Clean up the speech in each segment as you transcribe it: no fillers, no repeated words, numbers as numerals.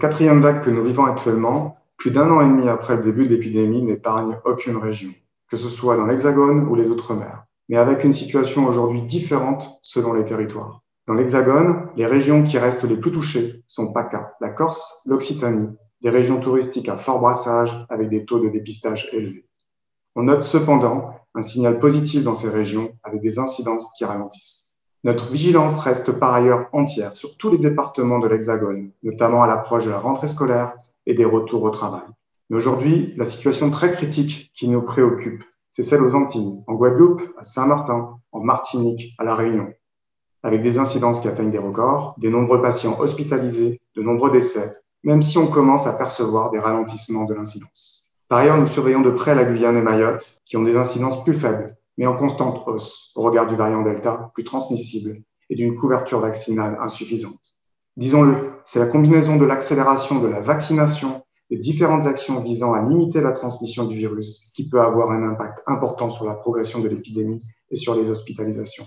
quatrième vague que nous vivons actuellement, plus d'un an et demi après le début de l'épidémie, n'épargne aucune région, que ce soit dans l'Hexagone ou les Outre-mer, mais avec une situation aujourd'hui différente selon les territoires. Dans l'Hexagone, les régions qui restent les plus touchées sont PACA, la Corse, l'Occitanie, des régions touristiques à fort brassage avec des taux de dépistage élevés. On note cependant un signal positif dans ces régions avec des incidences qui ralentissent. Notre vigilance reste par ailleurs entière sur tous les départements de l'Hexagone, notamment à l'approche de la rentrée scolaire et des retours au travail. Mais aujourd'hui, la situation très critique qui nous préoccupe, c'est celle aux Antilles, en Guadeloupe, à Saint-Martin, en Martinique, à La Réunion, avec des incidences qui atteignent des records, des nombreux patients hospitalisés, de nombreux décès, même si on commence à percevoir des ralentissements de l'incidence. Par ailleurs, nous surveillons de près la Guyane et Mayotte, qui ont des incidences plus faibles, mais en constante hausse au regard du variant Delta, plus transmissible, et d'une couverture vaccinale insuffisante. Disons-le, c'est la combinaison de l'accélération de la vaccination et différentes actions visant à limiter la transmission du virus qui peut avoir un impact important sur la progression de l'épidémie et sur les hospitalisations.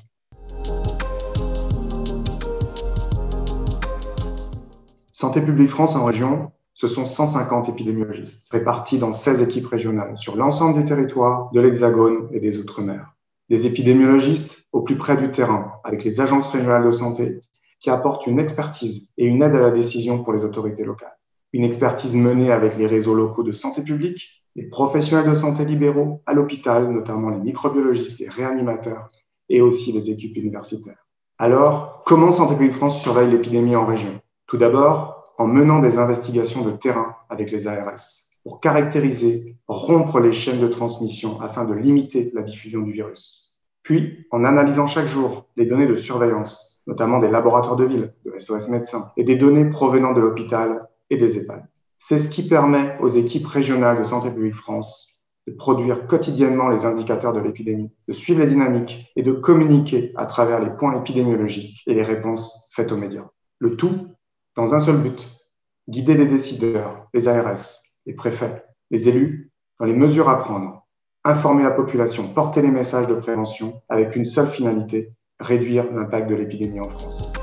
Santé publique France en région, ce sont 150 épidémiologistes répartis dans 16 équipes régionales sur l'ensemble du territoire, de l'Hexagone et des Outre-mer. Des épidémiologistes au plus près du terrain, avec les agences régionales de santé, qui apportent une expertise et une aide à la décision pour les autorités locales. Une expertise menée avec les réseaux locaux de santé publique, les professionnels de santé libéraux, à l'hôpital, notamment les microbiologistes, les réanimateurs et aussi les équipes universitaires. Alors, comment Santé publique France surveille l'épidémie en région ? Tout d'abord, en menant des investigations de terrain avec les ARS pour caractériser, rompre les chaînes de transmission afin de limiter la diffusion du virus. Puis, en analysant chaque jour les données de surveillance, notamment des laboratoires de ville, de SOS Médecins, et des données provenant de l'hôpital et des EHPAD. C'est ce qui permet aux équipes régionales de Santé publique France de produire quotidiennement les indicateurs de l'épidémie, de suivre les dynamiques et de communiquer à travers les points épidémiologiques et les réponses faites aux médias. Le tout dans un seul but, guider les décideurs, les ARS, les préfets, les élus dans les mesures à prendre, informer la population, porter les messages de prévention avec une seule finalité, réduire l'impact de l'épidémie en France.